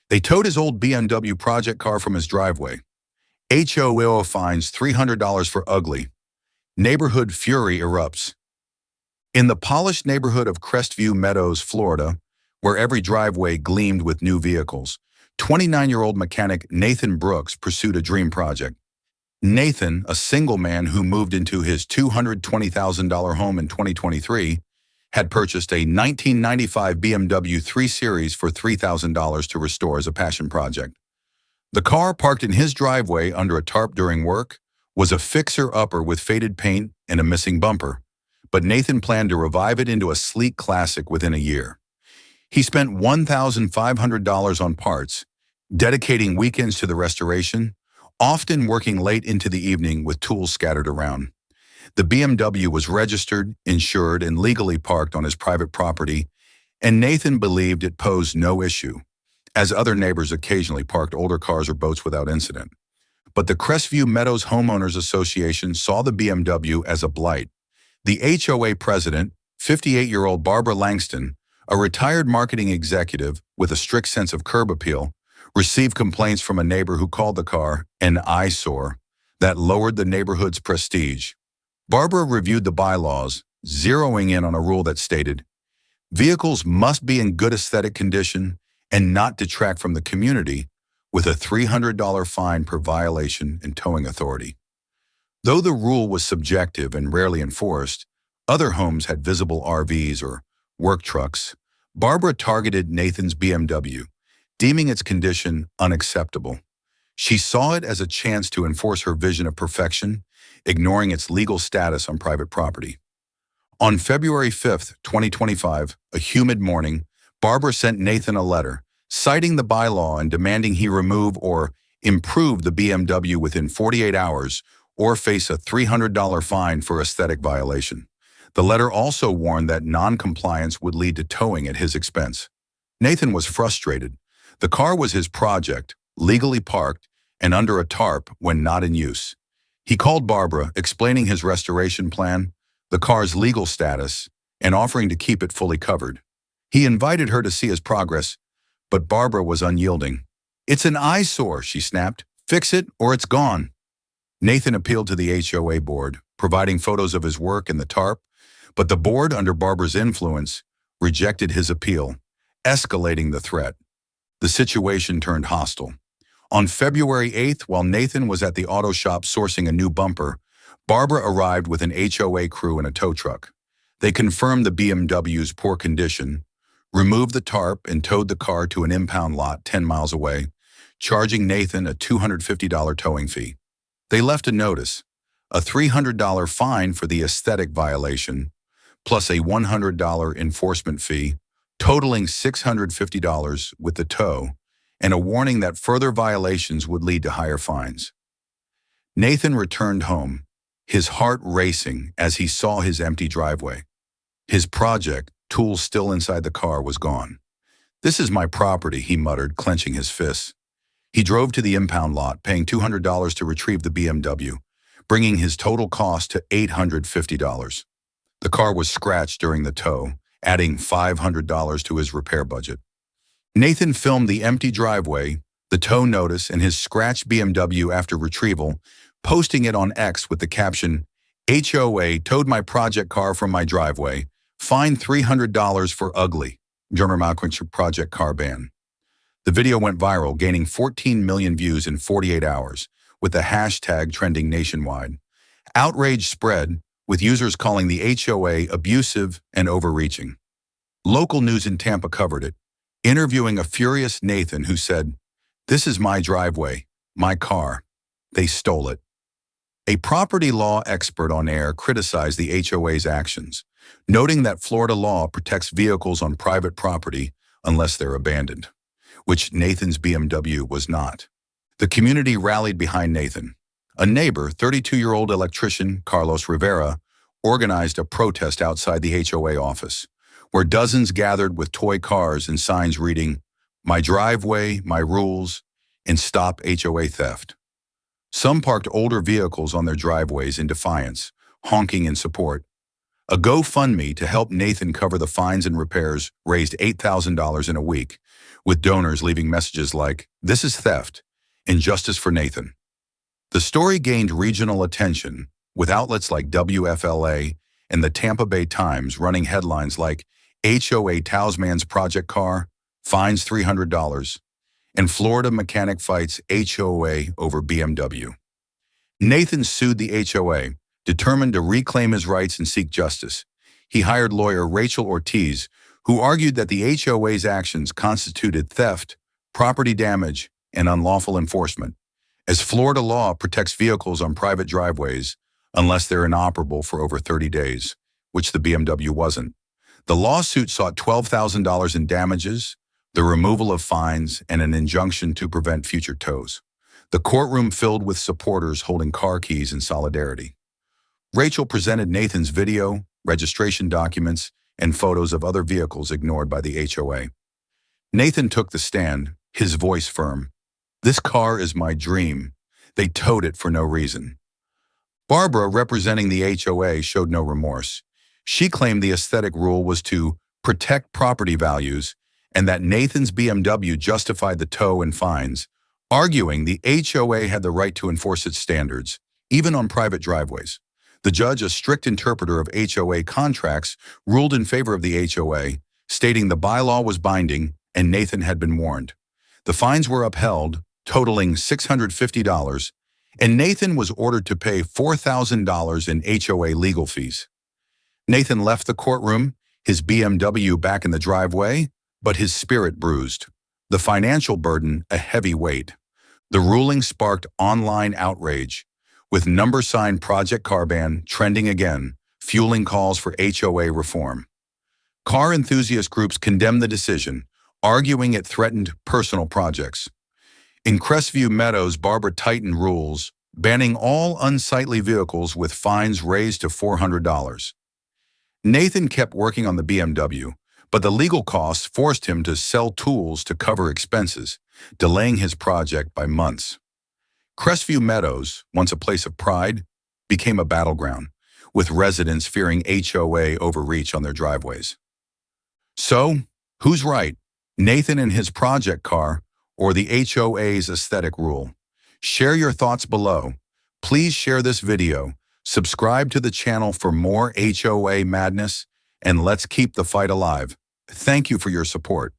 They towed his old BMW project car from his driveway. HOA fines $300 for ugly. Neighborhood fury erupts. In the polished neighborhood of Crestview Meadows, Florida, where every driveway gleamed with new vehicles, 29-year-old mechanic Nathan Brooks pursued a dream project. Nathan, a single man who moved into his $220,000 home in 2023, had purchased a 1995 BMW 3 Series for $3,000 to restore as a passion project. The car, parked in his driveway under a tarp during work, was a fixer-upper with faded paint and a missing bumper, but Nathan planned to revive it into a sleek classic within a year. He spent $1,500 on parts, dedicating weekends to the restoration, often working late into the evening with tools scattered around. The BMW was registered, insured, and legally parked on his private property, and Nathan believed it posed no issue, as other neighbors occasionally parked older cars or boats without incident. But the Crestview Meadows Homeowners Association saw the BMW as a blight. The HOA president, 58-year-old Barbara Langston, a retired marketing executive with a strict sense of curb appeal, received complaints from a neighbor who called the car an eyesore that lowered the neighborhood's prestige. Barbara reviewed the bylaws, zeroing in on a rule that stated, vehicles must be in good aesthetic condition and not detract from the community, with a $300 fine per violation and towing authority. Though the rule was subjective and rarely enforced, other homes had visible RVs or work trucks. Barbara targeted Nathan's BMW, deeming its condition unacceptable. She saw it as a chance to enforce her vision of perfection, ignoring its legal status on private property. On February 5, 2025, a humid morning, Barbara sent Nathan a letter, citing the bylaw and demanding he remove or improve the BMW within 48 hours or face a $300 fine for aesthetic violation. The letter also warned that non-compliance would lead to towing at his expense. Nathan was frustrated. The car was his project, legally parked, and under a tarp when not in use. He called Barbara, explaining his restoration plan, the car's legal status, and offering to keep it fully covered. He invited her to see his progress, but Barbara was unyielding. "It's an eyesore," she snapped. "Fix it or it's gone." Nathan appealed to the HOA board, providing photos of his work and the tarp, but the board, under Barbara's influence, rejected his appeal, escalating the threat. The situation turned hostile. On February 8th, while Nathan was at the auto shop sourcing a new bumper, Barbara arrived with an HOA crew in a tow truck. They confirmed the BMW's poor condition, removed the tarp, and towed the car to an impound lot 10 miles away, charging Nathan a $250 towing fee. They left a notice, a $300 fine for the aesthetic violation, plus a $100 enforcement fee, totaling $650 with the tow, and a warning that further violations would lead to higher fines. Nathan returned home, his heart racing as he saw his empty driveway. His project, tools still inside the car, was gone. "This is my property," he muttered, clenching his fists. He drove to the impound lot, paying $200 to retrieve the BMW, bringing his total cost to $850. The car was scratched during the tow, adding $500 to his repair budget. Nathan filmed the empty driveway, the tow notice, and his scratched BMW after retrieval, posting it on X with the caption, "HOA towed my project car from my driveway, fine $300 for ugly, German project car ban." The video went viral, gaining 14 million views in 48 hours, with the hashtag trending nationwide. Outrage spread, with users calling the HOA abusive and overreaching. Local news in Tampa covered it, interviewing a furious Nathan who said, "This is my driveway, my car. They stole it." A property law expert on air criticized the HOA's actions, noting that Florida law protects vehicles on private property unless they're abandoned, which Nathan's BMW was not. The community rallied behind Nathan. A neighbor, 32-year-old electrician Carlos Rivera, organized a protest outside the HOA office, where dozens gathered with toy cars and signs reading, "My driveway, my rules," and "Stop HOA theft." Some parked older vehicles on their driveways in defiance, honking in support. A GoFundMe to help Nathan cover the fines and repairs raised $8,000 in a week, with donors leaving messages like, "This is theft," and "Justice for Nathan." The story gained regional attention, with outlets like WFLA and the Tampa Bay Times running headlines like HOA Talisman's project car, fines $300, and Florida mechanic fights HOA over BMW. Nathan sued the HOA, determined to reclaim his rights and seek justice. He hired lawyer Rachel Ortiz, who argued that the HOA's actions constituted theft, property damage, and unlawful enforcement, as Florida law protects vehicles on private driveways unless they're inoperable for over 30 days, which the BMW wasn't. The lawsuit sought $12,000 in damages, the removal of fines, and an injunction to prevent future tows. The courtroom filled with supporters holding car keys in solidarity. Rachel presented Nathan's video, registration documents, and photos of other vehicles ignored by the HOA. Nathan took the stand, his voice firm. "This car is my dream. They towed it for no reason." Barbara, representing the HOA, showed no remorse. She claimed the aesthetic rule was to protect property values and that Nathan's BMW justified the tow and fines, arguing the HOA had the right to enforce its standards, even on private driveways. The judge, a strict interpreter of HOA contracts, ruled in favor of the HOA, stating the bylaw was binding and Nathan had been warned. The fines were upheld, totaling $650, and Nathan was ordered to pay $4,000 in HOA legal fees. Nathan left the courtroom, his BMW back in the driveway, but his spirit bruised. The financial burden a heavy weight. The ruling sparked online outrage, with number sign Project Car Ban trending again, fueling calls for HOA reform. Car enthusiast groups condemned the decision, arguing it threatened personal projects. In Crestview Meadows, Barbara tightened rules, banning all unsightly vehicles with fines raised to $400. Nathan kept working on the BMW, but the legal costs forced him to sell tools to cover expenses, delaying his project by months. Crestview Meadows, once a place of pride, became a battleground, with residents fearing HOA overreach on their driveways. So, who's right? Nathan and his project car, or the HOA's aesthetic rule? Share your thoughts below. Please share this video, subscribe to the channel for more HOA madness, and let's keep the fight alive. Thank you for your support.